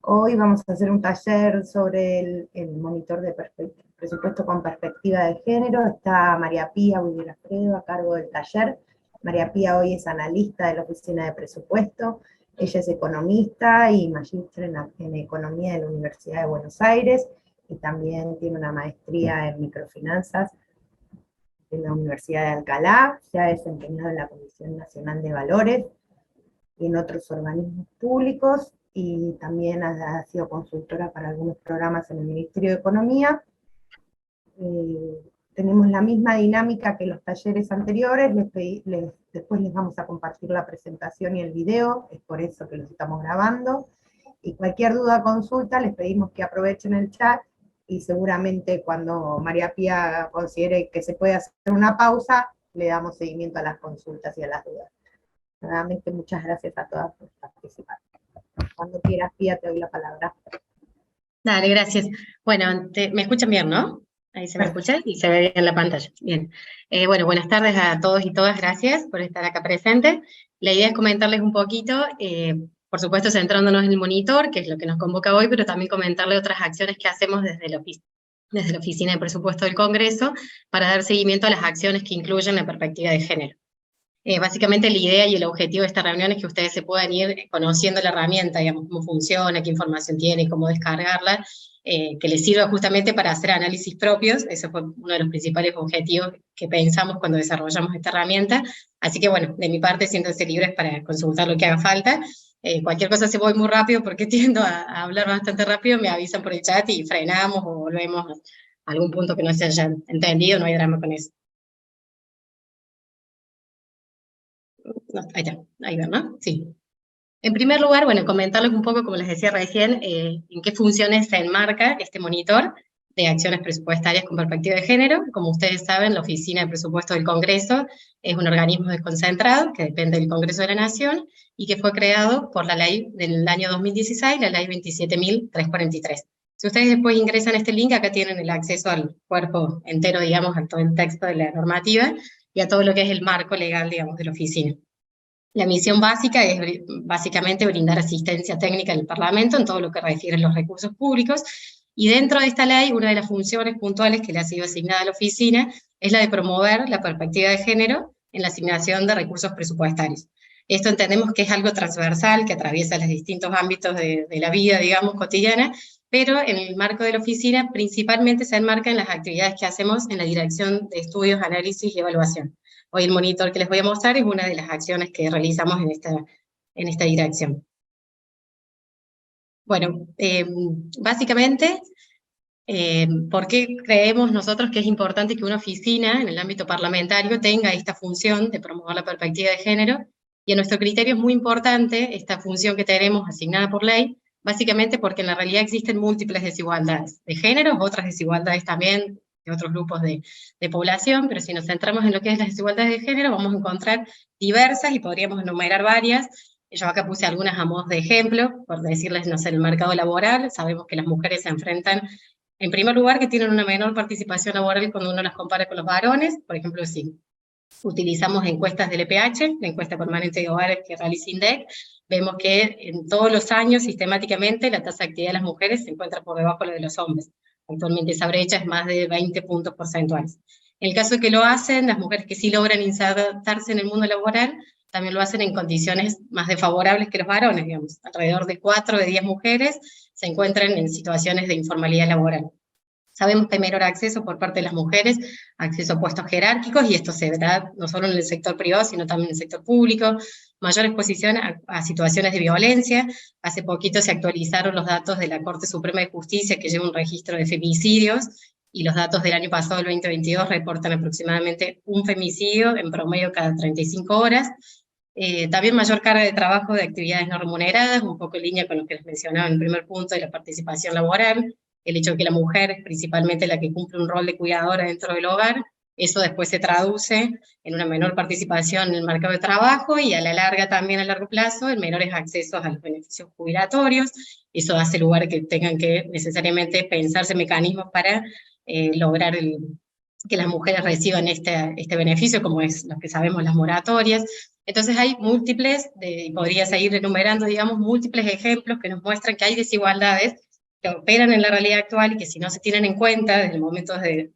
Hoy vamos a hacer un taller sobre el monitor de presupuesto con perspectiva de género. Está María Pía Alfredo a cargo del taller. María Pía hoy es analista de la Oficina de Presupuesto. Ella es economista y magíster en Economía de la Universidad de Buenos Aires, y también tiene una maestría en microfinanzas en la Universidad de Alcalá. Se ha desempeñado en la Comisión Nacional de Valores y en otros organismos públicos, y también ha sido consultora para algunos programas en el Ministerio de Economía. Tenemos la misma dinámica que los talleres anteriores. Después les vamos a compartir la presentación y el video, es por eso que los estamos grabando, y cualquier duda o consulta les pedimos que aprovechen el chat, y seguramente cuando María Pía considere que se puede hacer una pausa, le damos seguimiento a las consultas y a las dudas. Nuevamente, muchas gracias a todas por participar. Cuando quieras, Pía, te doy la palabra. Dale, gracias. Bueno, me escuchan bien, ¿no? Ahí se me escucha y se ve bien en la pantalla. Bien. Bueno, buenas tardes a todos y todas, gracias por estar acá presentes. La idea es comentarles un poquito, por supuesto centrándonos en el monitor, que es lo que nos convoca hoy, pero también comentarles otras acciones que hacemos desde la Oficina de Presupuesto del Congreso para dar seguimiento a las acciones que incluyen la perspectiva de género. Básicamente la idea y el objetivo de esta reunión es que ustedes se puedan ir conociendo la herramienta, digamos, cómo funciona, qué información tiene, cómo descargarla, que les sirva justamente para hacer análisis propios. Ese fue uno de los principales objetivos que pensamos cuando desarrollamos esta herramienta. Así que bueno, de mi parte siéntanse libres para consultar lo que haga falta. Cualquier cosa se voy muy rápido porque tiendo a hablar bastante rápido, me avisan por el chat y frenamos o volvemos a algún punto que no se haya entendido, no hay drama con eso. No, ahí va, ¿no? Sí. En primer lugar, bueno, comentarles un poco, como les decía recién, en qué funciones se enmarca este monitor de acciones presupuestarias con perspectiva de género. Como ustedes saben, la Oficina de Presupuesto del Congreso es un organismo desconcentrado que depende del Congreso de la Nación y que fue creado por la ley del año 2016, la ley 27.343. Si ustedes después ingresan a este link, acá tienen el acceso al cuerpo entero, digamos, a todo el texto de la normativa y a todo lo que es el marco legal, digamos, de la oficina. La misión básica es básicamente brindar asistencia técnica al Parlamento en todo lo que refiere a los recursos públicos, y dentro de esta ley, una de las funciones puntuales que le ha sido asignada a la oficina es la de promover la perspectiva de género en la asignación de recursos presupuestarios. Esto entendemos que es algo transversal, que atraviesa los distintos ámbitos de la vida, digamos, cotidiana, pero en el marco de la oficina principalmente se enmarca en las actividades que hacemos en la Dirección de Estudios, Análisis y Evaluación. Hoy el monitor que les voy a mostrar es una de las acciones que realizamos en esta dirección. Bueno, básicamente, ¿por qué creemos nosotros que es importante que una oficina en el ámbito parlamentario tenga esta función de promover la perspectiva de género? Y a nuestro criterio es muy importante esta función que tenemos asignada por ley, básicamente porque en la realidad existen múltiples desigualdades de género, otras desigualdades también de otros grupos de población, pero si nos centramos en lo que es las desigualdades de género, vamos a encontrar diversas y podríamos enumerar varias. Yo acá puse algunas a modo de ejemplo, por decirles, no sé, en el mercado laboral, sabemos que las mujeres se enfrentan, en primer lugar, que tienen una menor participación laboral cuando uno las compara con los varones. Por ejemplo, si utilizamos encuestas del EPH, la encuesta permanente de hogares que realiza INDEC, vemos que en todos los años, sistemáticamente, la tasa de actividad de las mujeres se encuentra por debajo de la de los hombres. Actualmente esa brecha es más de 20 puntos porcentuales. En el caso de que lo hacen, las mujeres que sí logran insertarse en el mundo laboral, también lo hacen en condiciones más desfavorables que los varones, digamos. Alrededor de 4 de 10 mujeres se encuentran en situaciones de informalidad laboral. Sabemos que hay menor acceso por parte de las mujeres, acceso a puestos jerárquicos, y esto se da no solo en el sector privado, sino también en el sector público, mayor exposición a situaciones de violencia. Hace poquito se actualizaron los datos de la Corte Suprema de Justicia, que lleva un registro de femicidios, y los datos del año pasado, el 2022, reportan aproximadamente un femicidio en promedio cada 35 horas. También mayor carga de trabajo de actividades no remuneradas, un poco en línea con lo que les mencionaba en el primer punto de la participación laboral, el hecho de que la mujer es principalmente la que cumple un rol de cuidadora dentro del hogar. Eso después se traduce en una menor participación en el mercado de trabajo y a la larga también a largo plazo en menores accesos a los beneficios jubilatorios. Eso hace lugar que tengan que necesariamente pensarse mecanismos para lograr que las mujeres reciban este beneficio, como es lo que sabemos, las moratorias. Entonces hay múltiples, podría seguir enumerando, digamos, múltiples ejemplos que nos muestran que hay desigualdades que operan en la realidad actual y que si no se tienen en cuenta desde el momento cero,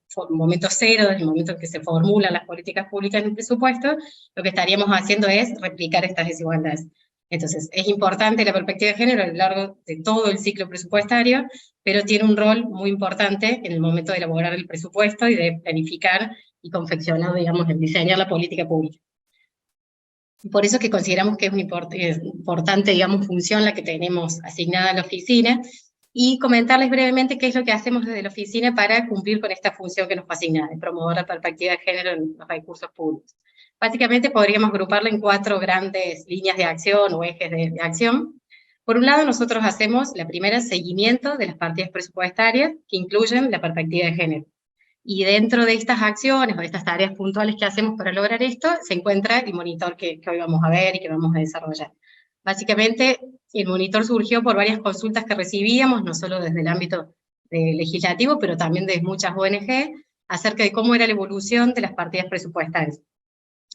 desde el momento en que se formulan las políticas públicas en el presupuesto, lo que estaríamos haciendo es replicar estas desigualdades. Entonces, es importante la perspectiva de género a lo largo de todo el ciclo presupuestario, pero tiene un rol muy importante en el momento de elaborar el presupuesto y de planificar y confeccionar, digamos, el diseñar la política pública. Por eso que consideramos que es una importante, digamos, función la que tenemos asignada a la oficina, y comentarles brevemente qué es lo que hacemos desde la oficina para cumplir con esta función que nos fue asignada, de promover la perspectiva de género en los recursos públicos. Básicamente podríamos agruparla en 4 grandes líneas de acción o ejes de acción. Por un lado, nosotros hacemos la primera, seguimiento de las partidas presupuestarias que incluyen la perspectiva de género. Y dentro de estas acciones o de estas tareas puntuales que hacemos para lograr esto, se encuentra el monitor que hoy vamos a ver y que vamos a desarrollar. Básicamente, el monitor surgió por varias consultas que recibíamos, no solo desde el ámbito legislativo, pero también de muchas ONG, acerca de cómo era la evolución de las partidas presupuestarias.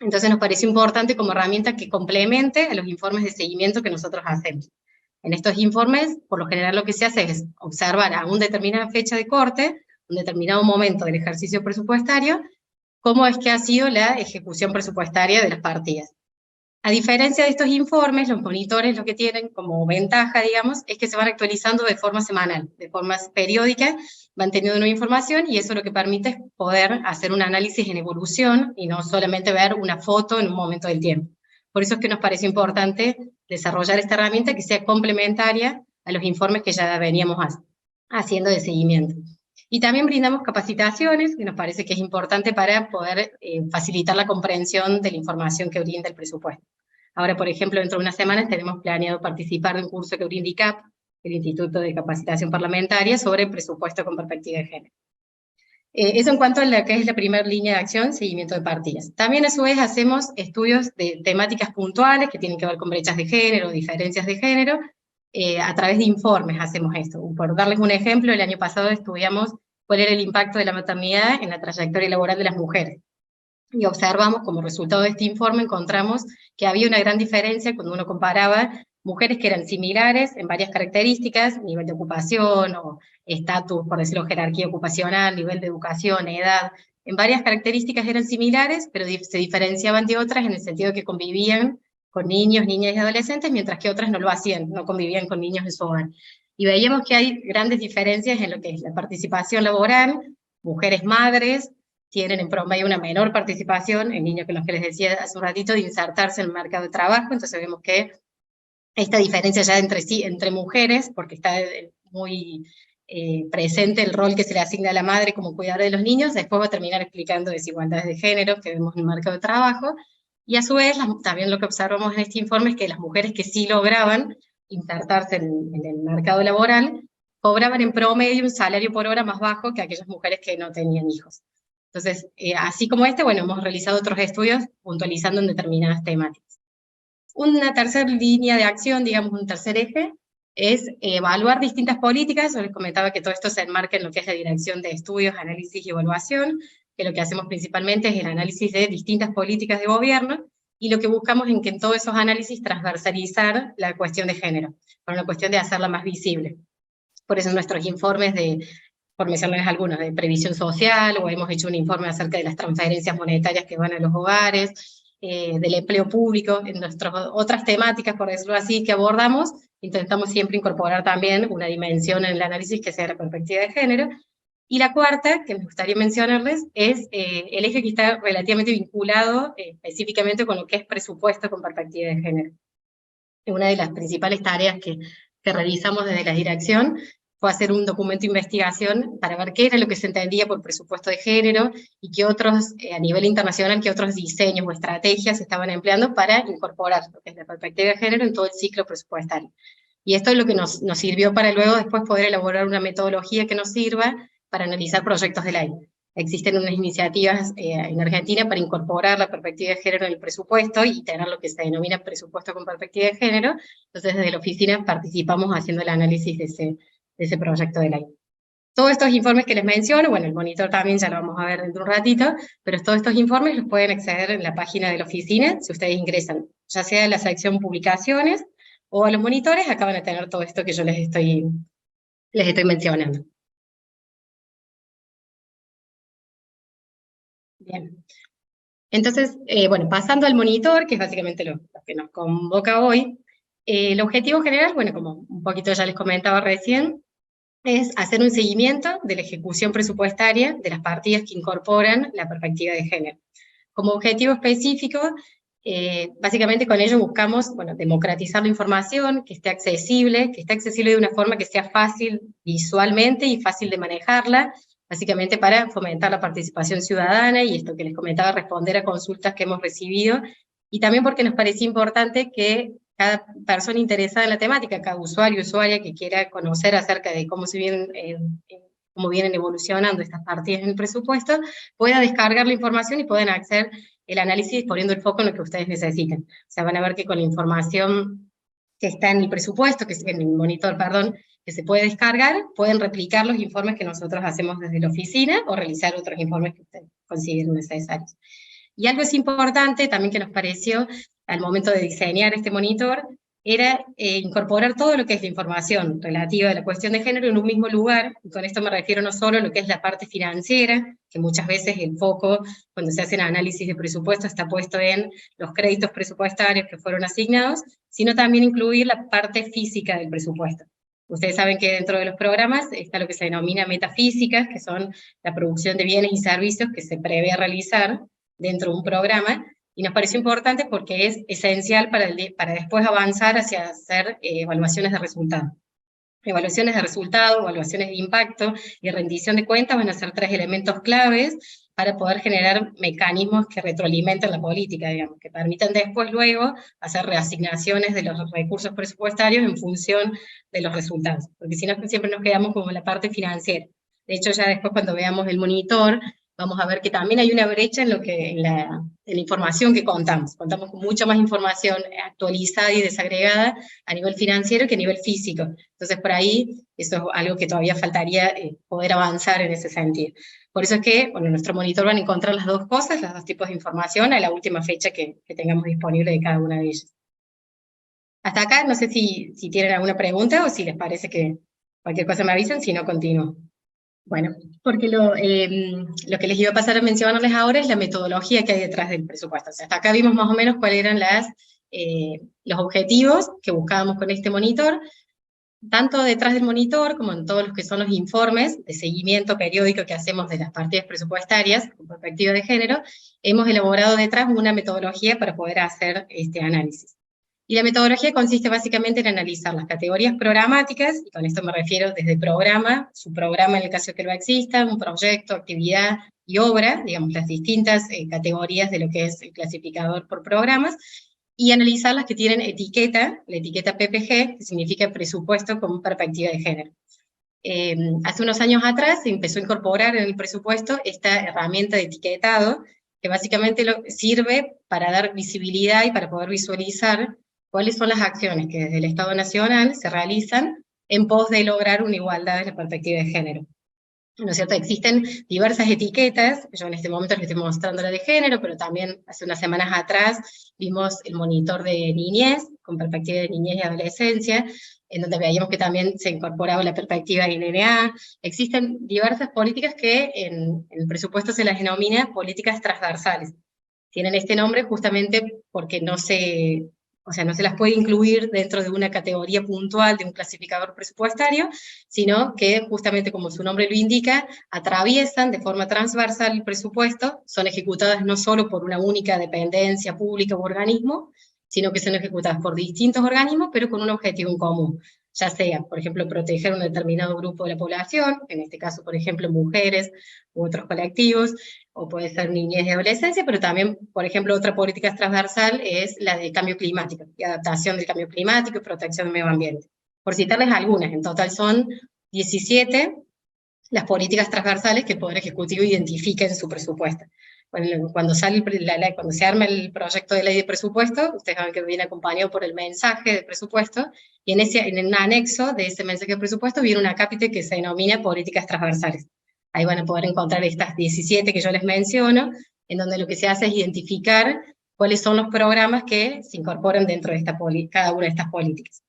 Entonces nos pareció importante como herramienta que complemente a los informes de seguimiento que nosotros hacemos. En estos informes, por lo general lo que se hace es observar a una determinada fecha de corte, un determinado momento del ejercicio presupuestario, cómo es que ha sido la ejecución presupuestaria de las partidas. A diferencia de estos informes, los monitores lo que tienen como ventaja, digamos, es que se van actualizando de forma semanal, de forma periódica, van teniendo nueva información, y eso lo que permite es poder hacer un análisis en evolución y no solamente ver una foto en un momento del tiempo. Por eso es que nos pareció importante desarrollar esta herramienta que sea complementaria a los informes que ya veníamos haciendo de seguimiento. Y también brindamos capacitaciones, que nos parece que es importante para poder facilitar la comprensión de la información que brinda el presupuesto. Ahora, por ejemplo, dentro de unas semanas tenemos planeado participar de un curso que brinda ICAP, el Instituto de Capacitación Parlamentaria, sobre presupuesto con perspectiva de género. Eso en cuanto a lo que es la primera línea de acción, seguimiento de partidas. También a su vez hacemos estudios de temáticas puntuales que tienen que ver con brechas de género, diferencias de género. A través de informes hacemos esto. Por darles un ejemplo, el año pasado estudiamos cuál era el impacto de la maternidad en la trayectoria laboral de las mujeres. Y observamos, como resultado de este informe, encontramos que había una gran diferencia cuando uno comparaba mujeres que eran similares en varias características, nivel de ocupación o estatus, por decirlo, jerarquía ocupacional, nivel de educación, edad. En varias características eran similares, pero se diferenciaban de otras en el sentido que convivían con niños, niñas y adolescentes, mientras que otras no lo hacían, no convivían con niños en su hogar. Y veíamos que hay grandes diferencias en lo que es la participación laboral. Mujeres madres tienen en promedio una menor participación en niños, que los que les decía hace un ratito, de insertarse en el mercado de trabajo. Entonces vemos que esta diferencia ya entre mujeres, porque está muy presente el rol que se le asigna a la madre como cuidadora de los niños, después va a terminar explicando desigualdades de género que vemos en el mercado de trabajo. Y a su vez, también lo que observamos en este informe es que las mujeres que sí lograban insertarse en el mercado laboral, cobraban en promedio un salario por hora más bajo que aquellas mujeres que no tenían hijos. Entonces, así como bueno, hemos realizado otros estudios puntualizando en determinadas temáticas. Una tercera línea de acción, digamos un tercer eje, es evaluar distintas políticas. Yo les comentaba que todo esto se enmarca en lo que es la Dirección de Estudios, Análisis y Evaluación, que lo que hacemos principalmente es el análisis de distintas políticas de gobierno, y lo que buscamos en que en todos esos análisis transversalizar la cuestión de género, por una cuestión de hacerla más visible. Por eso nuestros informes por mencionarles algunos, de previsión social, o hemos hecho un informe acerca de las transferencias monetarias que van a los hogares, del empleo público, en nuestras otras temáticas, por decirlo así, que abordamos, intentamos siempre incorporar también una dimensión en el análisis que sea la perspectiva de género. Y la cuarta, que me gustaría mencionarles, es el eje que está relativamente vinculado específicamente con lo que es presupuesto con perspectiva de género. Una de las principales tareas que realizamos desde la dirección fue hacer un documento de investigación para ver qué era lo que se entendía por presupuesto de género y qué otros, a nivel internacional, qué otros diseños o estrategias se estaban empleando para incorporar lo que es la perspectiva de género en todo el ciclo presupuestario. Y esto es lo que nos sirvió para luego después poder elaborar una metodología que nos sirva para analizar proyectos de ley. Existen unas iniciativas en Argentina para incorporar la perspectiva de género en el presupuesto y tener lo que se denomina presupuesto con perspectiva de género. Entonces, desde la oficina participamos haciendo el análisis de ese proyecto de ley. Todos estos informes que les menciono, bueno, el monitor también ya lo vamos a ver dentro de un ratito, pero todos estos informes los pueden acceder en la página de la oficina, si ustedes ingresan, ya sea en la sección publicaciones, o a los monitores, acá van a tener todo esto que yo les estoy mencionando. Bien. Entonces, bueno, pasando al monitor, que es básicamente lo que nos convoca hoy, el objetivo general, bueno, como un poquito ya les comentaba recién, es hacer un seguimiento de la ejecución presupuestaria de las partidas que incorporan la perspectiva de género. Como objetivo específico, básicamente con ello buscamos, bueno, democratizar la información, que esté accesible de una forma que sea fácil visualmente y fácil de manejarla, básicamente para fomentar la participación ciudadana y esto que les comentaba, responder a consultas que hemos recibido, y también porque nos parecía importante que cada persona interesada en la temática, cada usuario o usuaria que quiera conocer acerca de cómo cómo vienen evolucionando estas partidas en el presupuesto, pueda descargar la información y puedan hacer el análisis poniendo el foco en lo que ustedes necesiten. O sea, van a ver que con la información que está en el presupuesto, en el monitor, perdón, que se puede descargar, pueden replicar los informes que nosotros hacemos desde la oficina o realizar otros informes que ustedes consideren necesarios. Y algo es importante también que nos pareció al momento de diseñar este monitor, era incorporar todo lo que es la información relativa a la cuestión de género en un mismo lugar, y con esto me refiero no solo a lo que es la parte financiera, que muchas veces el foco, cuando se hacen análisis de presupuesto, está puesto en los créditos presupuestarios que fueron asignados, sino también incluir la parte física del presupuesto. Ustedes saben que dentro de los programas está lo que se denomina metafísicas, que son la producción de bienes y servicios que se prevé realizar dentro de un programa, y nos pareció importante porque es esencial para después avanzar hacia hacer evaluaciones de resultado. Evaluaciones de resultado, evaluaciones de impacto y rendición de cuentas van a ser 3 elementos claves para poder generar mecanismos que retroalimenten la política, digamos, que permitan después luego hacer reasignaciones de los recursos presupuestarios en función de los resultados, porque si no siempre nos quedamos como en la parte financiera. De hecho, ya después cuando veamos el monitor, vamos a ver que también hay una brecha en la información que contamos. Contamos con mucha más información actualizada y desagregada a nivel financiero que a nivel físico. Entonces, por ahí, eso es algo que todavía faltaría poder avanzar en ese sentido. Por eso es que, bueno, en nuestro monitor van a encontrar las dos cosas, los dos tipos de información, a la última fecha que tengamos disponible de cada una de ellas. Hasta acá, no sé si tienen alguna pregunta o si les parece que cualquier cosa me avisan, si no, continúo. Bueno, porque lo que les iba a pasar a mencionarles ahora es la metodología que hay detrás del presupuesto. O sea, hasta acá vimos más o menos cuáles eran los objetivos que buscábamos con este monitor, tanto detrás del monitor como en todos los que son los informes de seguimiento periódico que hacemos de las partidas presupuestarias con perspectiva de género, hemos elaborado detrás una metodología para poder hacer este análisis. Y la metodología consiste básicamente en analizar las categorías programáticas, y con esto me refiero desde programa, subprograma en el caso que no exista, un proyecto, actividad y obra, digamos las distintas categorías de lo que es el clasificador por programas, y analizar las que tienen etiqueta, la etiqueta PPG, que significa presupuesto con perspectiva de género. Hace unos años atrás se empezó a incorporar en el presupuesto esta herramienta de etiquetado, que básicamente sirve para dar visibilidad y para poder visualizar cuáles son las acciones que desde el Estado Nacional se realizan en pos de lograr una igualdad desde la perspectiva de género. ¿No es cierto? Existen diversas etiquetas, yo en este momento les estoy mostrando la de género, pero también hace unas semanas atrás vimos el monitor de niñez, con perspectiva de niñez y adolescencia, en donde veíamos que también se incorporaba la perspectiva de NNA. Existen diversas políticas que en el presupuesto se las denomina políticas transversales. Tienen este nombre justamente porque no se las puede incluir dentro de una categoría puntual de un clasificador presupuestario, sino que justamente como su nombre lo indica, atraviesan de forma transversal el presupuesto, son ejecutadas no solo por una única dependencia pública u organismo, sino que son ejecutadas por distintos organismos, pero con un objetivo en común, ya sea, por ejemplo, proteger un determinado grupo de la población, en este caso, por ejemplo, mujeres u otros colectivos, o puede ser niñez y adolescencia, pero también, por ejemplo, otra política transversal es la de cambio climático, y adaptación del cambio climático y protección del medio ambiente. Por citarles algunas, en total son 17 las políticas transversales que el Poder Ejecutivo identifica en su presupuesto. cuando cuando se arma el proyecto de ley de presupuesto, ustedes saben que viene acompañado por el mensaje de presupuesto, y en un anexo de ese mensaje de presupuesto viene una cápita que se denomina políticas transversales. Ahí van a poder encontrar estas 17 que yo les menciono, en donde lo que se hace es identificar cuáles son los programas que se incorporan dentro de cada una de estas políticas.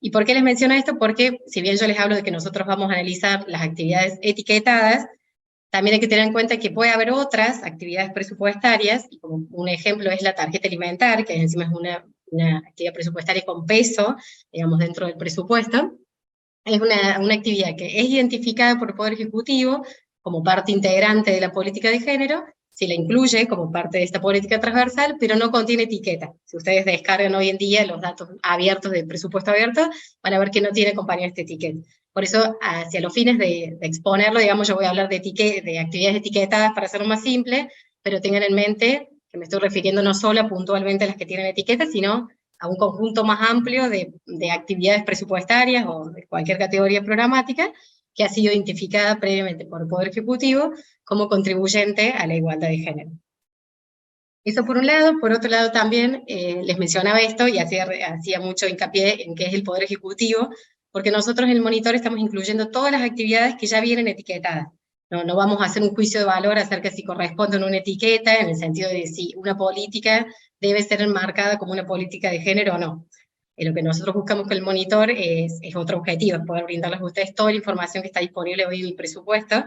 ¿Y por qué les menciono esto? Porque si bien yo les hablo de que nosotros vamos a analizar las actividades etiquetadas, también hay que tener en cuenta que puede haber otras actividades presupuestarias, y como un ejemplo es la tarjeta alimentar, que encima es una actividad presupuestaria con peso, digamos, dentro del presupuesto. Es una actividad que es identificada por el Poder Ejecutivo como parte integrante de la política de género, se la incluye como parte de esta política transversal, pero no contiene etiqueta. Si ustedes descargan hoy en día los datos abiertos del presupuesto abierto, van a ver que no tiene acompañado esta etiqueta. Por eso, hacia los fines de exponerlo, digamos, yo voy a hablar de actividades etiquetadas para hacerlo más simple, pero tengan en mente que me estoy refiriendo no solo puntualmente a las que tienen etiqueta, sino a un conjunto más amplio de actividades presupuestarias o de cualquier categoría programática que ha sido identificada previamente por el Poder Ejecutivo como contribuyente a la igualdad de género. Eso por un lado. Por otro lado también les mencionaba esto y hacía mucho hincapié en que es el Poder Ejecutivo, porque nosotros en el monitor estamos incluyendo todas las actividades que ya vienen etiquetadas. No vamos a hacer un juicio de valor acerca de si corresponden a una etiqueta, en el sentido de si una política debe ser enmarcada como una política de género o no. Lo que nosotros buscamos con el monitor es otro objetivo, es poder brindarles a ustedes toda la información que está disponible hoy en el presupuesto.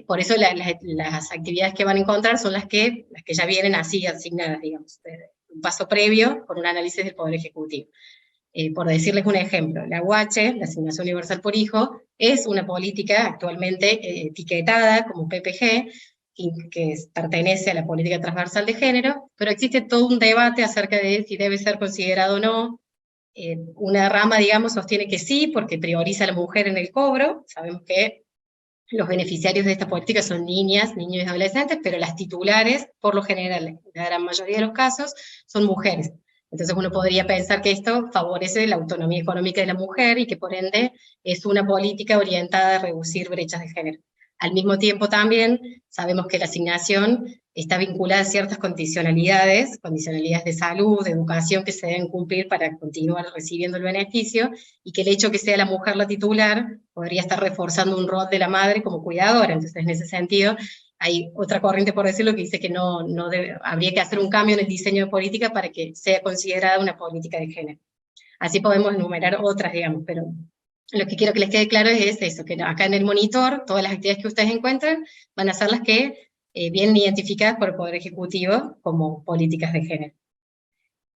Por eso las actividades que van a encontrar son las que ya vienen así asignadas, digamos, un paso previo con un análisis del Poder Ejecutivo. Por decirles un ejemplo, la UH, la Asignación Universal por Hijo, es una política actualmente etiquetada como PPG, que pertenece a la política transversal de género, pero existe todo un debate acerca de si debe ser considerado o no. Una rama, digamos, sostiene que sí, porque prioriza a la mujer en el cobro. Sabemos que los beneficiarios de esta política son niñas, niños y adolescentes, pero las titulares, por lo general, en la gran mayoría de los casos, son mujeres. Entonces uno podría pensar que esto favorece la autonomía económica de la mujer y que por ende es una política orientada a reducir brechas de género. Al mismo tiempo también sabemos que la asignación está vinculada a ciertas condicionalidades de salud, de educación que se deben cumplir para continuar recibiendo el beneficio, y que el hecho que sea la mujer la titular podría estar reforzando un rol de la madre como cuidadora. Entonces, en ese sentido, hay otra corriente, por decirlo, que dice que habría que hacer un cambio en el diseño de política para que sea considerada una política de género. Así podemos enumerar otras, digamos, pero lo que quiero que les quede claro es eso, que acá en el monitor, todas las actividades que ustedes encuentran van a ser las que vienen identificadas por el Poder Ejecutivo como políticas de género.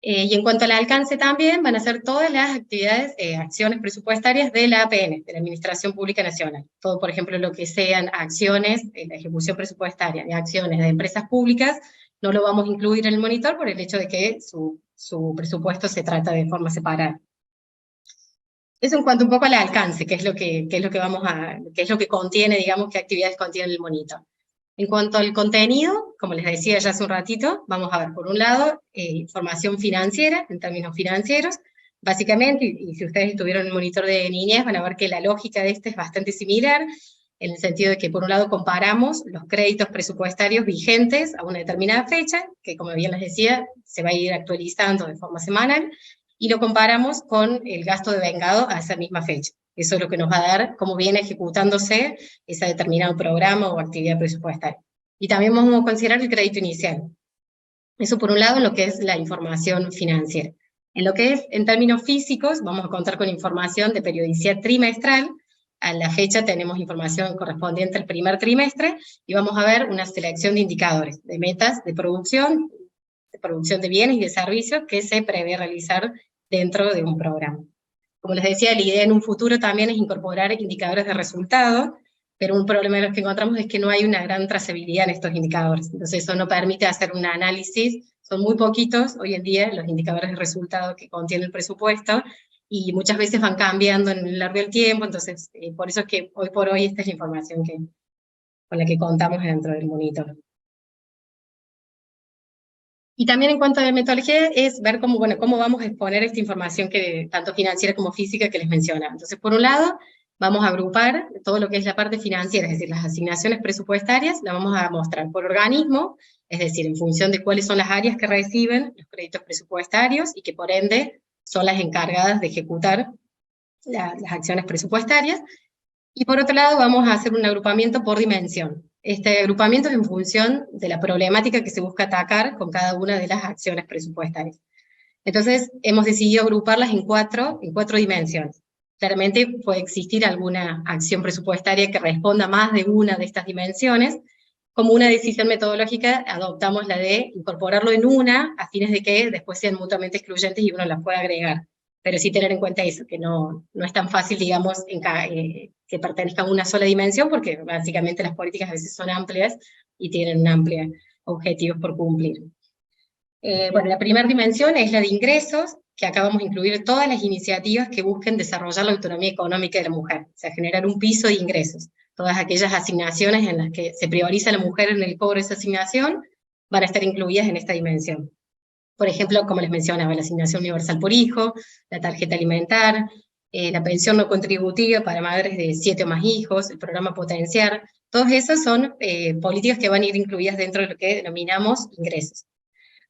Y en cuanto al alcance también, van a ser todas las actividades, acciones presupuestarias de la APN, de la Administración Pública Nacional. Todo, por ejemplo, lo que sean acciones, la ejecución presupuestaria de acciones de empresas públicas, no lo vamos a incluir en el monitor por el hecho de que su presupuesto se trata de forma separada. Eso en cuanto un poco al alcance, que es lo que contiene, digamos, qué actividades contiene el monitor. En cuanto al contenido, como les decía ya hace un ratito, vamos a ver por un lado información financiera, en términos financieros, básicamente, y si ustedes estuvieron en el monitor de niñez, van a ver que la lógica de este es bastante similar, en el sentido de que por un lado comparamos los créditos presupuestarios vigentes a una determinada fecha, que como bien les decía, se va a ir actualizando de forma semanal, y lo comparamos con el gasto devengado a esa misma fecha. Eso es lo que nos va a dar cómo viene ejecutándose ese determinado programa o actividad presupuestaria. Y también vamos a considerar el crédito inicial. Eso por un lado en lo que es la información financiera. En lo que es en términos físicos, vamos a contar con información de periodicidad trimestral. A la fecha tenemos información correspondiente al primer trimestre y vamos a ver una selección de indicadores, de metas de producción de bienes y de servicios que se prevé realizar dentro de un programa. Como les decía, la idea en un futuro también es incorporar indicadores de resultado, pero un problema de los que encontramos es que no hay una gran trazabilidad en estos indicadores. Entonces eso no permite hacer un análisis, son muy poquitos hoy en día los indicadores de resultado que contiene el presupuesto, y muchas veces van cambiando en el largo del tiempo, entonces por eso es que hoy por hoy esta es la información con la que contamos dentro del monitor. Y también en cuanto a la metodología es ver cómo vamos a exponer esta información tanto financiera como física que les mencionaba. Entonces, por un lado, vamos a agrupar todo lo que es la parte financiera, es decir, las asignaciones presupuestarias, la vamos a mostrar por organismo, Es decir, en función de cuáles son las áreas que reciben los créditos presupuestarios y que por ende son las encargadas de ejecutar las acciones presupuestarias. Y por otro lado vamos a hacer un agrupamiento por dimensión. Este agrupamiento es en función de la problemática que se busca atacar con cada una de las acciones presupuestarias. Entonces hemos decidido agruparlas en cuatro dimensiones. Claramente puede existir alguna acción presupuestaria que responda a más de una de estas dimensiones. Como una decisión metodológica adoptamos la de incorporarlo en una a fines de que después sean mutuamente excluyentes y uno las pueda agregar. Pero sí tener en cuenta eso, que no es tan fácil, digamos, que pertenezca a una sola dimensión, porque básicamente las políticas a veces son amplias y tienen un amplio objetivos por cumplir. Bueno, la primera dimensión es la de ingresos, que acá vamos a incluir todas las iniciativas que busquen desarrollar la autonomía económica de la mujer, o sea, generar un piso de ingresos. Todas aquellas asignaciones en las que se prioriza a la mujer en el cobro de esa asignación van a estar incluidas en esta dimensión. Por ejemplo, como les mencionaba, la asignación universal por hijo, la tarjeta alimentar, la pensión no contributiva para madres de 7 o más hijos, el programa Potenciar, todas esas son políticas que van a ir incluidas dentro de lo que denominamos ingresos.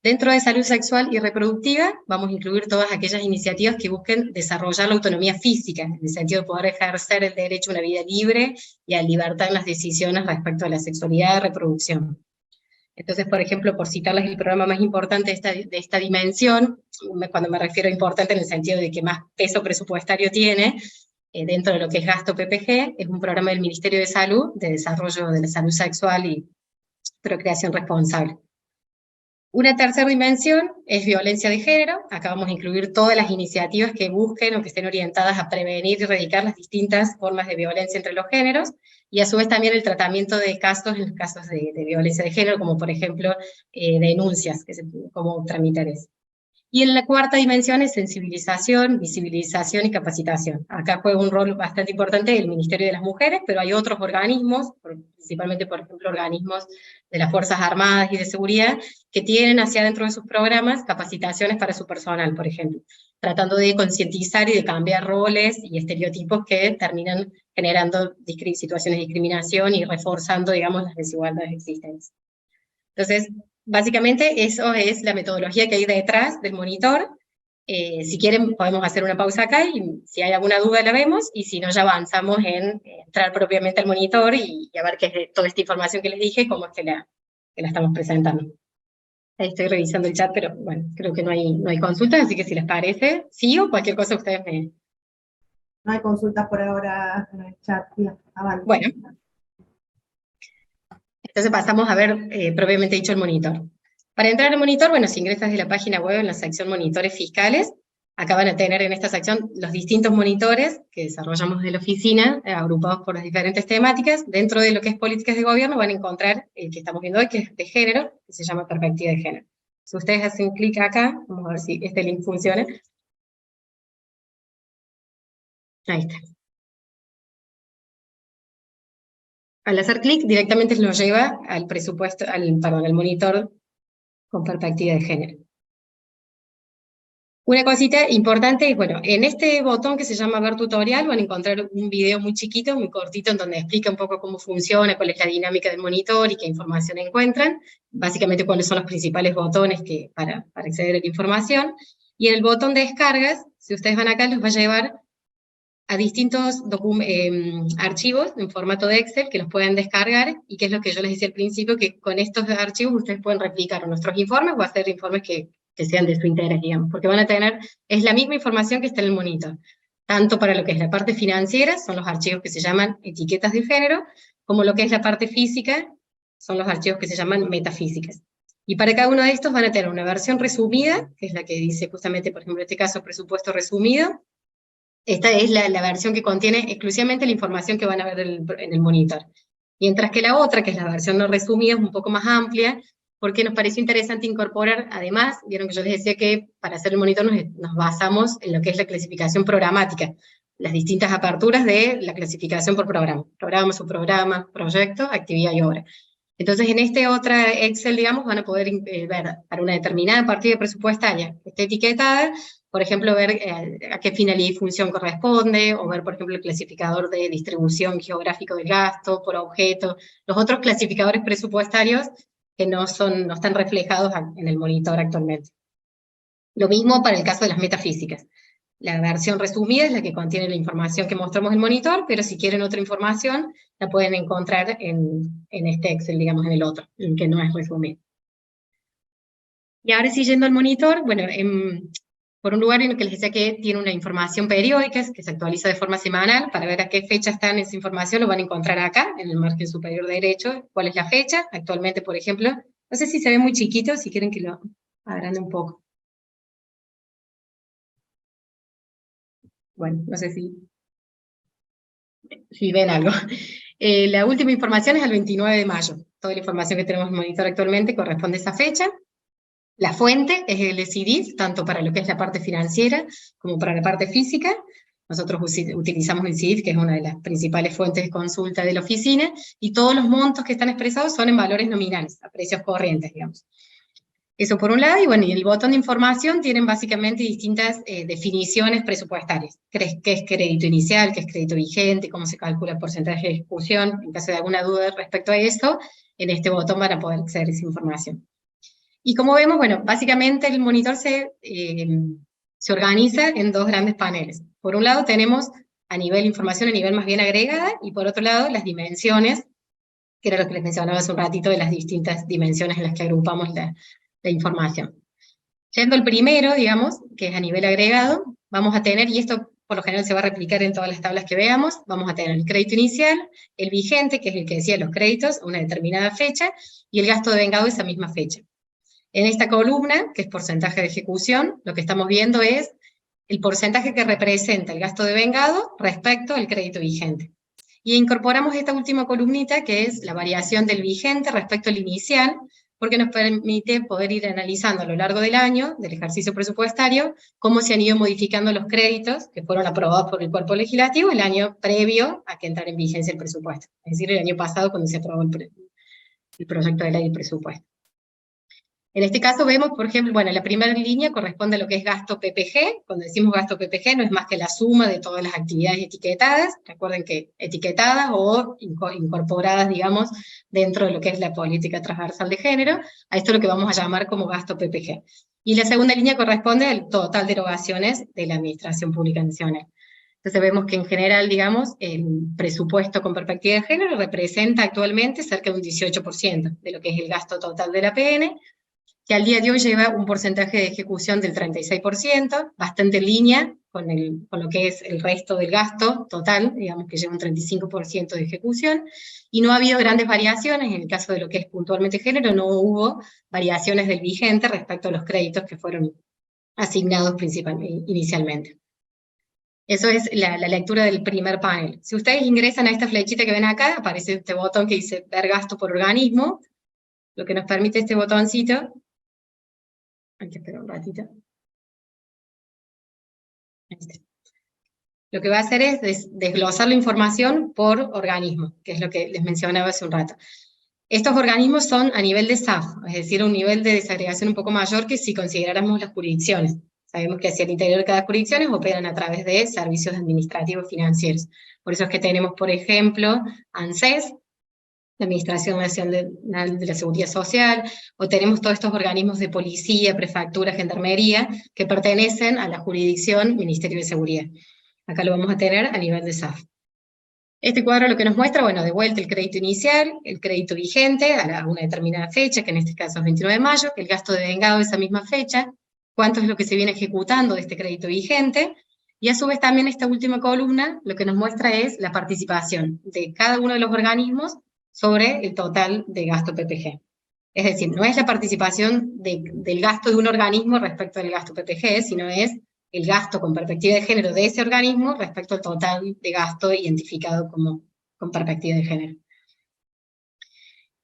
Dentro de salud sexual y reproductiva vamos a incluir todas aquellas iniciativas que busquen desarrollar la autonomía física, en el sentido de poder ejercer el derecho a una vida libre y a libertad en las decisiones respecto a la sexualidad y reproducción. Entonces, por ejemplo, por citarles el programa más importante de esta dimensión, cuando me refiero a importante en el sentido de que más peso presupuestario tiene, dentro de lo que es gasto PPG, es un programa del Ministerio de Salud, de desarrollo de la salud sexual y procreación responsable. Una tercera dimensión es violencia de género. Acá vamos a incluir todas las iniciativas que busquen o que estén orientadas a prevenir y erradicar las distintas formas de violencia entre los géneros, y a su vez también el tratamiento de casos en los casos de violencia de género, como por ejemplo denuncias, cómo tramitar eso. Y en la cuarta dimensión es sensibilización, visibilización y capacitación. Acá juega un rol bastante importante el Ministerio de las Mujeres, pero hay otros organismos, principalmente, por ejemplo, organismos de las Fuerzas Armadas y de Seguridad, que tienen hacia dentro de sus programas capacitaciones para su personal, por ejemplo, tratando de concientizar y de cambiar roles y estereotipos que terminan generando situaciones de discriminación y reforzando, digamos, las desigualdades existentes. Entonces, básicamente eso es la metodología que hay detrás del monitor. Si quieren podemos hacer una pausa acá y si hay alguna duda la vemos, y si no ya avanzamos en entrar propiamente al monitor y a ver qué es de toda esta información que les dije, cómo es que la estamos presentando. Ahí estoy revisando el chat, pero bueno, creo que no hay consultas, así que si les parece, sí, o cualquier cosa ustedes me... No hay consultas por ahora en el chat. Bueno. Entonces pasamos a ver propiamente dicho el monitor. Para entrar al monitor, bueno, si ingresas de la página web en la sección monitores fiscales, acá van a tener en esta sección los distintos monitores que desarrollamos de la oficina, agrupados por las diferentes temáticas. Dentro de lo que es políticas de gobierno van a encontrar el que estamos viendo hoy, que es de género, que se llama perspectiva de género. Si ustedes hacen clic acá, vamos a ver si este link funciona. Ahí está. Al hacer clic, directamente lo lleva al presupuesto, al monitor con perspectiva de género. Una cosita importante es, bueno, en este botón que se llama Ver Tutorial van a encontrar un video muy chiquito, muy cortito, en donde explica un poco cómo funciona, cuál es la dinámica del monitor y qué información encuentran, básicamente cuáles son los principales botones para acceder a la información. Y en el botón de descargas, si ustedes van acá, los va a llevar a distintos archivos en formato de Excel que los pueden descargar, y que es lo que yo les decía al principio, que con estos archivos ustedes pueden replicar nuestros informes o hacer informes que sean de su interés, digamos, porque van a tener, es la misma información que está en el monitor, tanto para lo que es la parte financiera, son los archivos que se llaman etiquetas de género, como lo que es la parte física, son los archivos que se llaman metafísicas. Y para cada uno de estos van a tener una versión resumida, que es la que dice justamente, por ejemplo, en este caso, presupuesto resumido. Esta es la versión que contiene exclusivamente la información que van a ver en el monitor. Mientras que la otra, que es la versión no resumida, es un poco más amplia, porque nos pareció interesante incorporar, además, vieron que yo les decía que para hacer el monitor nos basamos en lo que es la clasificación programática, las distintas aperturas de la clasificación por programa, subprograma, proyecto, actividad y obra. Entonces, en este otra Excel, digamos, van a poder ver para una determinada partida presupuestaria que esté etiquetada, por ejemplo, ver a qué finalidad y función corresponde, o ver, por ejemplo, el clasificador de distribución geográfico del gasto, por objeto, los otros clasificadores presupuestarios que no están reflejados en el monitor actualmente. Lo mismo para el caso de las metafísicas. La versión resumida es la que contiene la información que mostramos en el monitor, pero si quieren otra información, la pueden encontrar en este Excel, digamos, en el otro, el que no es resumido. Y ahora sí, yendo al monitor, bueno, por un lugar en el que les decía que tiene una información periódica, que se actualiza de forma semanal, para ver a qué fecha está en esa información, lo van a encontrar acá, en el margen superior derecho, cuál es la fecha. Actualmente, por ejemplo, no sé si se ve muy chiquito, si quieren que lo agrande un poco. Bueno, no sé si ven algo. La última información es el 29 de mayo. Toda la información que tenemos en el monitor actualmente corresponde a esa fecha. La fuente es el CDIS, tanto para lo que es la parte financiera como para la parte física. Nosotros utilizamos el CDIS, que es una de las principales fuentes de consulta de la oficina, y todos los montos que están expresados son en valores nominales, a precios corrientes, digamos. Eso por un lado, y bueno, y el botón de información tienen básicamente distintas definiciones presupuestarias. ¿Qué es crédito inicial? ¿Qué es crédito vigente? ¿Cómo se calcula el porcentaje de ejecución? En caso de alguna duda respecto a eso, en este botón van a poder acceder a esa información. Y como vemos, bueno, básicamente el monitor se organiza en dos grandes paneles. Por un lado tenemos información a nivel más bien agregada, y por otro lado las dimensiones, que era lo que les mencionaba hace un ratito, de las distintas dimensiones en las que agrupamos la información. Yendo al primero, digamos, que es a nivel agregado, vamos a tener, y esto por lo general se va a replicar en todas las tablas que veamos, vamos a tener el crédito inicial, el vigente, que es el que decía los créditos a una determinada fecha, y el gasto de vengado esa misma fecha. En esta columna, que es porcentaje de ejecución, lo que estamos viendo es el porcentaje que representa el gasto de vengado respecto al crédito vigente. Y incorporamos esta última columnita, que es la variación del vigente respecto al inicial, porque nos permite poder ir analizando a lo largo del año, del ejercicio presupuestario, cómo se han ido modificando los créditos que fueron aprobados por el cuerpo legislativo el año previo a que entrara en vigencia el presupuesto. Es decir, el año pasado cuando se aprobó el proyecto de ley de presupuesto. En este caso vemos, por ejemplo, bueno, la primera línea corresponde a lo que es gasto PPG. Cuando decimos gasto PPG no es más que la suma de todas las actividades etiquetadas. Recuerden que etiquetadas o incorporadas, digamos, dentro de lo que es la política transversal de género. A esto es lo que vamos a llamar como gasto PPG. Y la segunda línea corresponde al total de erogaciones de la Administración Pública Nacional. Entonces vemos que en general, digamos, el presupuesto con perspectiva de género representa actualmente cerca de un 18% de lo que es el gasto total de la PN, que al día de hoy lleva un porcentaje de ejecución del 36%, bastante en línea con lo que es el resto del gasto total, digamos que lleva un 35% de ejecución, y no ha habido grandes variaciones. En el caso de lo que es puntualmente género, no hubo variaciones del vigente respecto a los créditos que fueron asignados inicialmente. Eso es la lectura del primer panel. Si ustedes ingresan a esta flechita que ven acá, aparece este botón que dice ver gasto por organismo, lo que nos permite este botoncito. Hay que esperar un ratito. Lo que va a hacer es desglosar la información por organismo, que es lo que les mencionaba hace un rato. Estos organismos son a nivel de SAF, es decir, un nivel de desagregación un poco mayor que si consideráramos las jurisdicciones. Sabemos que hacia el interior de cada jurisdicción operan a través de servicios administrativos financieros. Por eso es que tenemos, por ejemplo, ANSES, la Administración Nacional de la Seguridad Social, o tenemos todos estos organismos de policía, prefectura, gendarmería, que pertenecen a la jurisdicción Ministerio de Seguridad. Acá lo vamos a tener a nivel de SAF. Este cuadro lo que nos muestra, bueno, de vuelta el crédito inicial, el crédito vigente a una determinada fecha, que en este caso es 29 de mayo, el gasto de vengado esa misma fecha, cuánto es lo que se viene ejecutando de este crédito vigente, y a su vez también esta última columna lo que nos muestra es la participación de cada uno de los organismos sobre el total de gasto PPG. Es decir, no es la participación del gasto de un organismo respecto al gasto PPG, sino es el gasto con perspectiva de género de ese organismo respecto al total de gasto identificado con perspectiva de género.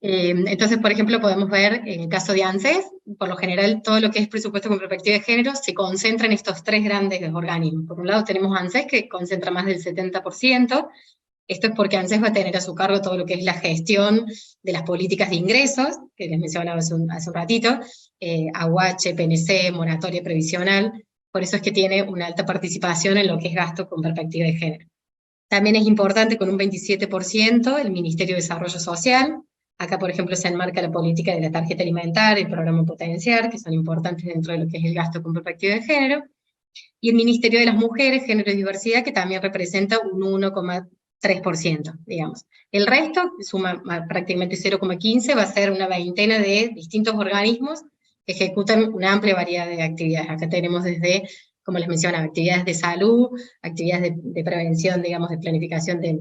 Entonces, por ejemplo, podemos ver en el caso de ANSES, por lo general todo lo que es presupuesto con perspectiva de género se concentra en estos tres grandes organismos. Por un lado tenemos ANSES, que concentra más del 70%, esto es porque ANSES va a tener a su cargo todo lo que es la gestión de las políticas de ingresos, que les mencionaba hace un ratito, AUH, PNC, moratoria previsional, por eso es que tiene una alta participación en lo que es gasto con perspectiva de género. También es importante, con un 27%, el Ministerio de Desarrollo Social. Acá, por ejemplo, se enmarca la política de la tarjeta alimentaria, el programa Potenciar, que son importantes dentro de lo que es el gasto con perspectiva de género, y el Ministerio de las Mujeres, Género y Diversidad, que también representa un 1,3%, digamos. El resto, suma prácticamente 0,15, va a ser una veintena de distintos organismos que ejecutan una amplia variedad de actividades. Acá tenemos desde, como les mencionaba, actividades de salud, actividades de prevención, digamos, de planificación de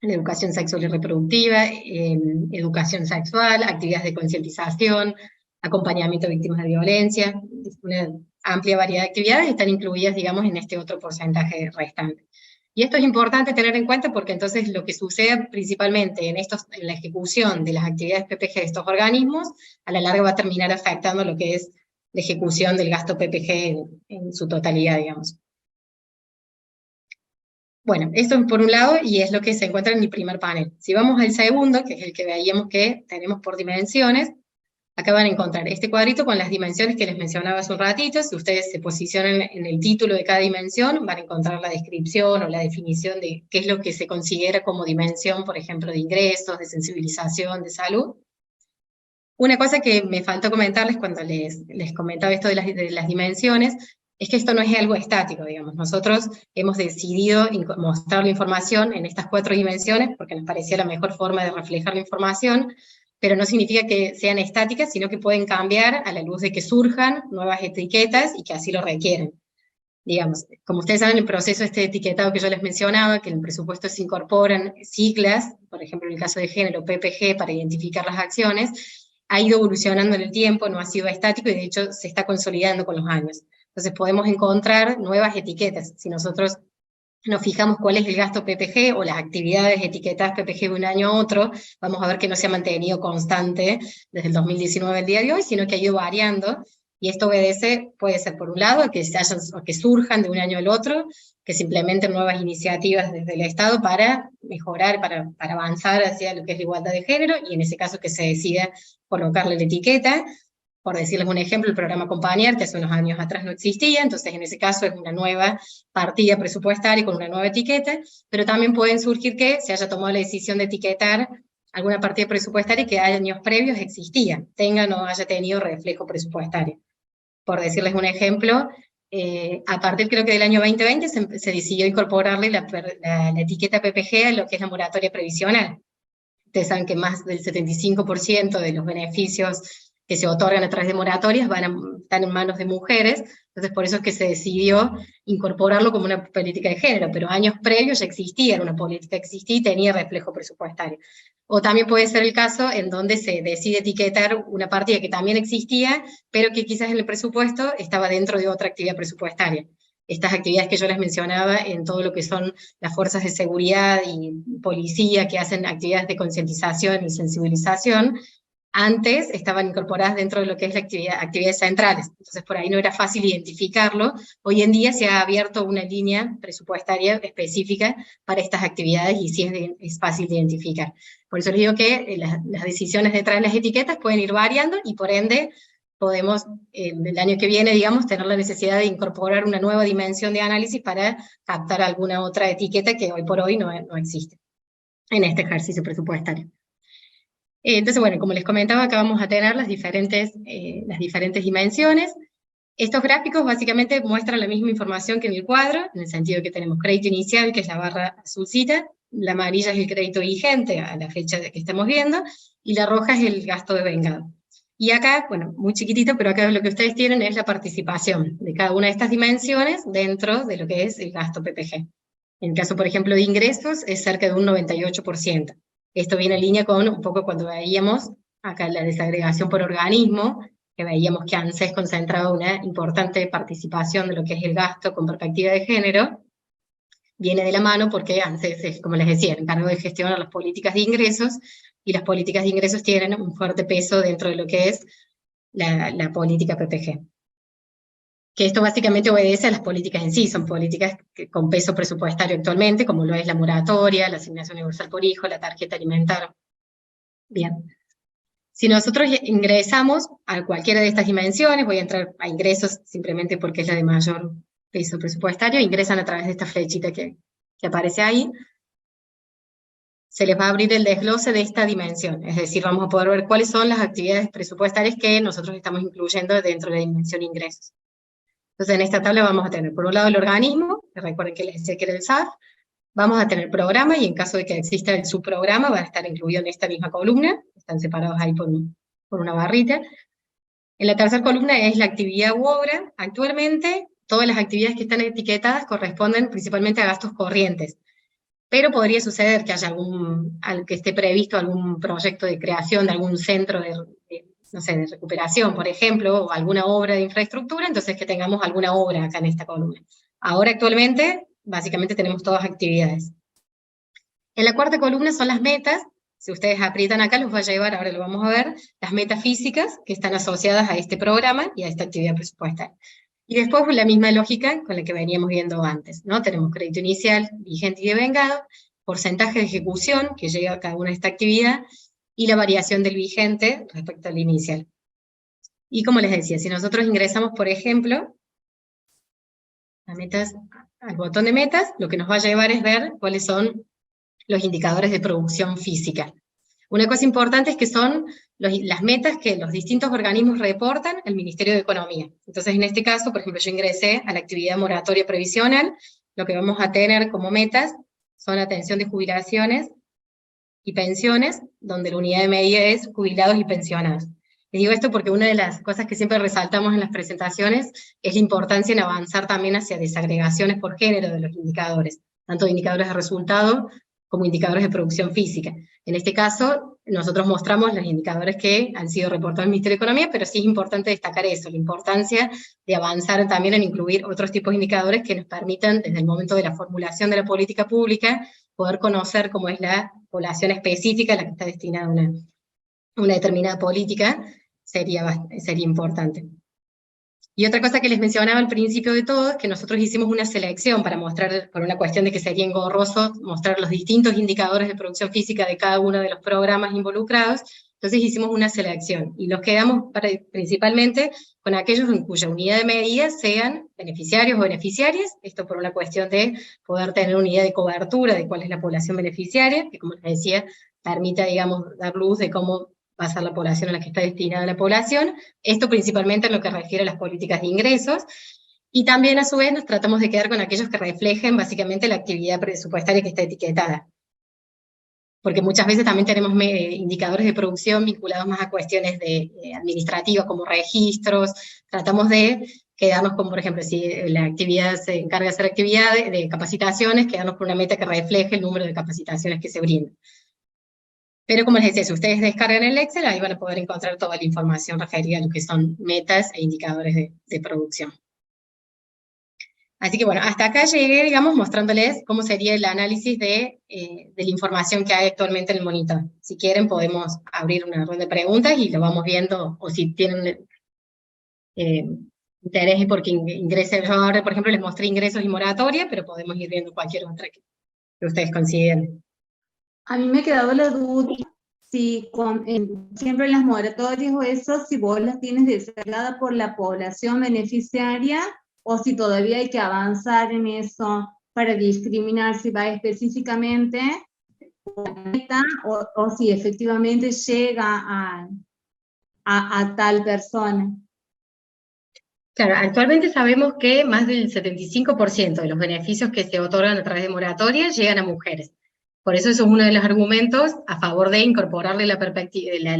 educación sexual y reproductiva, educación sexual, actividades de concientización, acompañamiento a víctimas de violencia, una amplia variedad de actividades están incluidas, digamos, en este otro porcentaje restante. Y esto es importante tener en cuenta porque entonces lo que sucede principalmente en la ejecución de las actividades PPG de estos organismos, a la larga va a terminar afectando lo que es la ejecución del gasto PPG en su totalidad, digamos. Bueno, esto es por un lado y es lo que se encuentra en el primer panel. Si vamos al segundo, que es el que veíamos que tenemos por dimensiones, acá van a encontrar este cuadrito con las dimensiones que les mencionaba hace un ratito. Si ustedes se posicionan en el título de cada dimensión, van a encontrar la descripción o la definición de qué es lo que se considera como dimensión, por ejemplo, de ingresos, de sensibilización, de salud. Una cosa que me faltó comentarles cuando les comentaba esto de las dimensiones, es que esto no es algo estático, digamos. Nosotros hemos decidido mostrar la información en estas 4 dimensiones porque nos parecía la mejor forma de reflejar la información, pero no significa que sean estáticas, sino que pueden cambiar a la luz de que surjan nuevas etiquetas y que así lo requieren. Digamos, como ustedes saben, el proceso de etiquetado que yo les mencionaba, que en el presupuesto se incorporan siglas, por ejemplo, en el caso de género, PPG, para identificar las acciones, ha ido evolucionando en el tiempo, no ha sido estático y de hecho se está consolidando con los años. Entonces podemos encontrar nuevas etiquetas. Si nosotros nos fijamos cuál es el gasto PPG o las actividades etiquetadas PPG de un año a otro, vamos a ver que no se ha mantenido constante desde el 2019 al día de hoy, sino que ha ido variando, y esto obedece, puede ser por un lado, a que surjan de un año al otro, que se implementen nuevas iniciativas desde el Estado para mejorar, para avanzar hacia lo que es la igualdad de género, y en ese caso que se decida colocarle la etiqueta. Por decirles un ejemplo, el programa Acompañar, que hace unos años atrás no existía, entonces en ese caso es una nueva partida presupuestaria con una nueva etiqueta, pero también pueden surgir que se haya tomado la decisión de etiquetar alguna partida presupuestaria que años previos existía, tenga o no haya tenido reflejo presupuestario. Por decirles un ejemplo, a partir creo que del año 2020 se decidió incorporarle la etiqueta PPG a lo que es la moratoria previsional. Ustedes saben que más del 75% de los beneficios que se otorgan a través de moratorias están en manos de mujeres, entonces por eso es que se decidió incorporarlo como una política de género, pero años previos ya existía, era una política que existía y tenía reflejo presupuestario. O también puede ser el caso en donde se decide etiquetar una partida que también existía, pero que quizás en el presupuesto estaba dentro de otra actividad presupuestaria. Estas actividades que yo les mencionaba en todo lo que son las fuerzas de seguridad y policía que hacen actividades de concientización y sensibilización, antes estaban incorporadas dentro de lo que es la actividades centrales, entonces por ahí no era fácil identificarlo. Hoy en día se ha abierto una línea presupuestaria específica para estas actividades y sí es fácil de identificar. Por eso les digo que las decisiones detrás de las etiquetas pueden ir variando y por ende podemos el año que viene, digamos, tener la necesidad de incorporar una nueva dimensión de análisis para captar alguna otra etiqueta que hoy por hoy no existe en este ejercicio presupuestario. Entonces, bueno, como les comentaba, acá vamos a tener las diferentes dimensiones. Estos gráficos básicamente muestran la misma información que en el cuadro, en el sentido de que tenemos crédito inicial, que es la barra azulcita, la amarilla es el crédito vigente a la fecha de que estamos viendo, y la roja es el gasto de vengado. Y acá, bueno, muy chiquitito, pero acá lo que ustedes tienen es la participación de cada una de estas dimensiones dentro de lo que es el gasto PPG. En el caso, por ejemplo, de ingresos, es cerca de un 98%. Esto viene en línea con un poco cuando veíamos acá la desagregación por organismo, que veíamos que ANSES concentraba una importante participación de lo que es el gasto con perspectiva de género, viene de la mano porque ANSES es, como les decía, el encargado de gestionar las políticas de ingresos, y las políticas de ingresos tienen un fuerte peso dentro de lo que es la política PPG. Que esto básicamente obedece a las políticas en sí, son políticas con peso presupuestario actualmente, como lo es la moratoria, la asignación universal por hijo, la tarjeta alimentaria. Bien. Si nosotros ingresamos a cualquiera de estas dimensiones, voy a entrar a ingresos simplemente porque es la de mayor peso presupuestario, ingresan a través de esta flechita que aparece ahí. se les va a abrir el desglose de esta dimensión, es decir, vamos a poder ver cuáles son las actividades presupuestarias que nosotros estamos incluyendo dentro de la dimensión ingresos. Entonces en esta tabla vamos a tener por un lado el organismo, que recuerden que les decía que era el SAF, vamos a tener programa y en caso de que exista el subprograma va a estar incluido en esta misma columna, están separados ahí por una barrita. En la tercera columna es la actividad u obra. Actualmente todas las actividades que están etiquetadas corresponden principalmente a gastos corrientes, pero podría suceder que haya que esté previsto algún proyecto de creación de algún centro no sé, de recuperación, por ejemplo, o alguna obra de infraestructura, entonces que tengamos alguna obra acá en esta columna. Ahora actualmente, básicamente tenemos todas actividades. En la cuarta columna son las metas. Si ustedes aprietan acá, los va a llevar, ahora lo vamos a ver, las metas físicas que están asociadas a este programa y a esta actividad presupuestaria. Y después la misma lógica con la que veníamos viendo antes, ¿no? Tenemos crédito inicial, vigente y devengado, porcentaje de ejecución que llega a cada una de esta actividad, y la variación del vigente respecto al inicial. Y como les decía, si nosotros ingresamos, por ejemplo, a metas, al botón de metas, lo que nos va a llevar es ver cuáles son los indicadores de producción física. Una cosa importante es que son las metas que los distintos organismos reportan al Ministerio de Economía. Entonces, en este caso, por ejemplo, yo ingresé a la actividad moratoria previsional, lo que vamos a tener como metas son atención de jubilaciones y pensiones, donde la unidad de medida es jubilados y pensionados. Les digo esto porque una de las cosas que siempre resaltamos en las presentaciones es la importancia en avanzar también hacia desagregaciones por género de los indicadores, tanto de indicadores de resultado como indicadores de producción física. En este caso, nosotros mostramos los indicadores que han sido reportados al Ministerio de Economía, pero sí es importante destacar eso, la importancia de avanzar también en incluir otros tipos de indicadores que nos permitan, desde el momento de la formulación de la política pública, poder conocer cómo es la población específica a la que está destinada una determinada política, sería importante. Y otra cosa que les mencionaba al principio de todo es que nosotros hicimos una selección para mostrar, por una cuestión de que sería engorroso mostrar los distintos indicadores de producción física de cada uno de los programas involucrados, entonces hicimos una selección y nos quedamos principalmente con aquellos en cuya unidad de medida sean beneficiarios o beneficiarias, esto por una cuestión de poder tener una idea de cobertura de cuál es la población beneficiaria, que como les decía, permita, digamos, dar luz de cómo va a ser la población a la que está destinada la población, esto principalmente en lo que refiere a las políticas de ingresos, y también a su vez nos tratamos de quedar con aquellos que reflejen básicamente la actividad presupuestaria que está etiquetada. Porque muchas veces también tenemos indicadores de producción vinculados más a cuestiones administrativas como registros, tratamos de quedarnos con, por ejemplo, si la actividad se encarga de hacer actividades de capacitaciones, quedarnos con una meta que refleje el número de capacitaciones que se brindan. Pero como les decía, si ustedes descargan el Excel, ahí van a poder encontrar toda la información referida a lo que son metas e indicadores de producción. Así que bueno, hasta acá llegué, digamos, mostrándoles cómo sería el análisis de la información que hay actualmente en el monitor. Si quieren podemos abrir una ronda de preguntas y lo vamos viendo, o si tienen interés porque ingresen. Yo ahora, por ejemplo, les mostré ingresos y moratoria, pero podemos ir viendo cualquier otra que ustedes consideren. A mí me ha quedado la duda si siempre en las moratorias o eso, si vos las tienes desagregadas por la población beneficiaria o si todavía hay que avanzar en eso para discriminar si va específicamente por la meta o si efectivamente llega a tal persona. Claro, actualmente sabemos que más del 75% de los beneficios que se otorgan a través de moratoria llegan a mujeres. Por eso es uno de los argumentos a favor de incorporarle la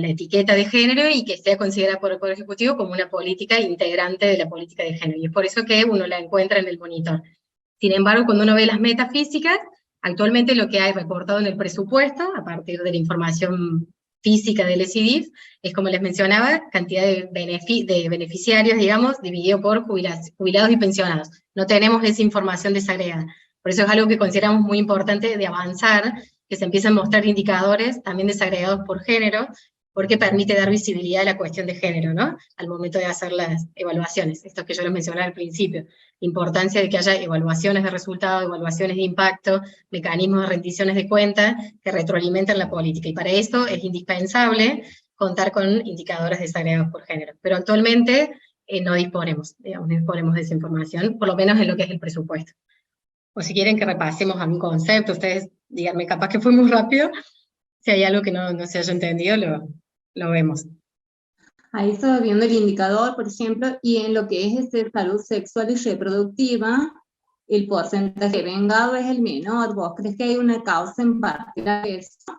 etiqueta de género y que sea considerada por el Poder Ejecutivo como una política integrante de la política de género. Y es por eso que uno la encuentra en el monitor. Sin embargo, cuando uno ve las metas físicas, actualmente lo que hay reportado en el presupuesto, a partir de la información física del ESIDIF, es como les mencionaba, cantidad de beneficiarios, digamos, dividido por jubilados y pensionados. No tenemos esa información desagregada. Por eso es algo que consideramos muy importante de avanzar, que se empiecen a mostrar indicadores también desagregados por género, porque permite dar visibilidad a la cuestión de género, ¿no? Al momento de hacer las evaluaciones. Esto que yo les mencionaba al principio. La importancia de que haya evaluaciones de resultados, evaluaciones de impacto, mecanismos de rendiciones de cuenta que retroalimenten la política. Y para esto es indispensable contar con indicadores desagregados por género. Pero actualmente no disponemos, digamos, no disponemos de esa información, por lo menos en lo que es el presupuesto. O si quieren que repasemos algún concepto, ustedes díganme, capaz que fue muy rápido, si hay algo que no se haya entendido, lo vemos. Ahí estaba viendo el indicador, por ejemplo, y en lo que es salud sexual y reproductiva, el porcentaje vengado es el menor. ¿Vos crees que hay una causa en particular de eso?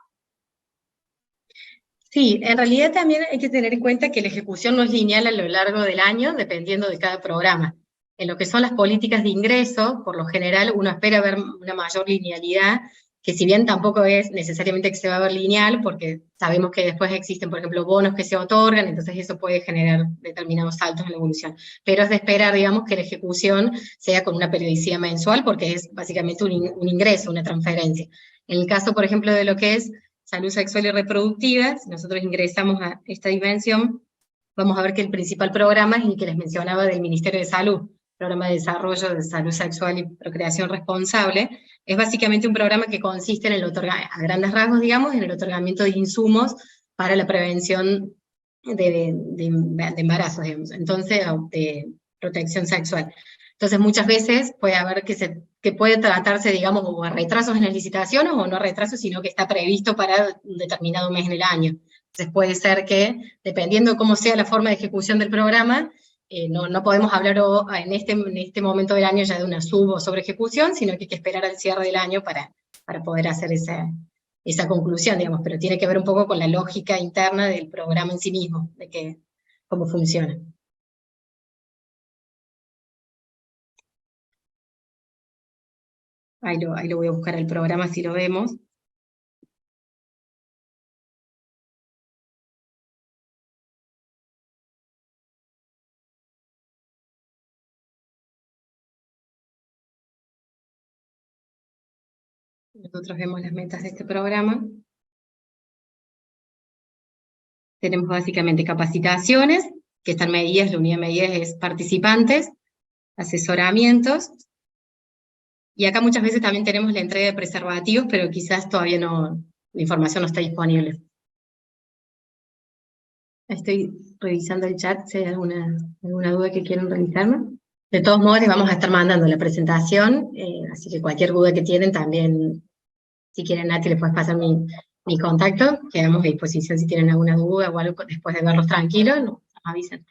Sí, en realidad también hay que tener en cuenta que la ejecución no es lineal a lo largo del año, dependiendo de cada programa. En lo que son las políticas de ingreso, por lo general uno espera ver una mayor linealidad, que si bien tampoco es necesariamente que se va a ver lineal, porque sabemos que después existen, por ejemplo, bonos que se otorgan, entonces eso puede generar determinados saltos en la evolución. Pero es de esperar, digamos, que la ejecución sea con una periodicidad mensual, porque es básicamente un ingreso, una transferencia. En el caso, por ejemplo, de lo que es salud sexual y reproductiva, si nosotros ingresamos a esta dimensión, vamos a ver que el principal programa es el que les mencionaba del Ministerio de Salud, Programa de Desarrollo de Salud Sexual y Procreación Responsable. Es básicamente un programa que consiste en a grandes rasgos, digamos, en el otorgamiento de insumos para la prevención de embarazos, digamos, entonces, de protección sexual. Entonces, muchas veces puede haber que puede tratarse, digamos, o a retrasos en las licitaciones o no a retrasos, sino que está previsto para un determinado mes en el año. Entonces, puede ser que, dependiendo de cómo sea la forma de ejecución del programa, no podemos hablar en este momento del año ya de una sub o sobre ejecución, sino que hay que esperar al cierre del año para poder hacer esa conclusión, digamos, pero tiene que ver un poco con la lógica interna del programa en sí mismo, de cómo funciona. Ahí lo voy a buscar el programa si lo vemos. Nosotros vemos las metas de este programa. Tenemos básicamente capacitaciones, que están medidas, la unidad de medidas es participantes, asesoramientos, y acá muchas veces también tenemos la entrega de preservativos, pero quizás todavía la información no está disponible. Estoy revisando el chat, si hay alguna duda que quieran realizarme. De todos modos, les vamos a estar mandando la presentación, así que cualquier duda que tienen también, si quieren, Nati, les puedes pasar mi contacto, quedamos a disposición si tienen alguna duda o algo después de verlos tranquilos, nos avisen.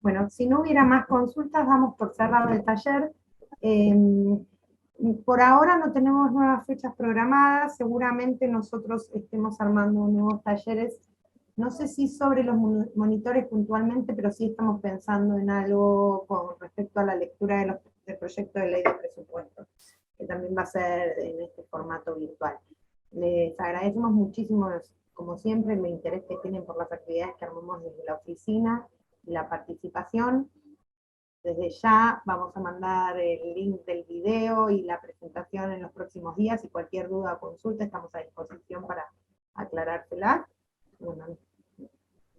Bueno, si no hubiera más consultas, damos por cerrado el taller. Por ahora no tenemos nuevas fechas programadas, seguramente nosotros estemos armando nuevos talleres, no sé si sobre los monitores puntualmente, pero sí estamos pensando en algo con respecto a la lectura del proyecto de ley de presupuestos, que también va a ser en este formato virtual. Les agradecemos muchísimo, como siempre, el interés que tienen por las actividades que armamos desde la oficina y la participación. Desde ya vamos a mandar el link del video y la presentación en los próximos días, y cualquier duda o consulta estamos a disposición para aclarársela. Bueno, de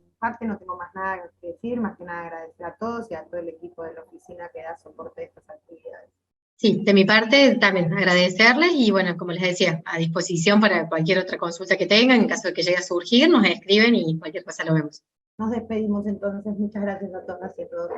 mi parte no tengo más nada que decir, más que nada agradecer a todos y a todo el equipo de la oficina que da soporte a estas actividades. Sí, de mi parte también agradecerles y bueno, como les decía, a disposición para cualquier otra consulta que tengan, en caso de que llegue a surgir, nos escriben y cualquier cosa lo vemos. Nos despedimos entonces, muchas gracias a todas y a todos.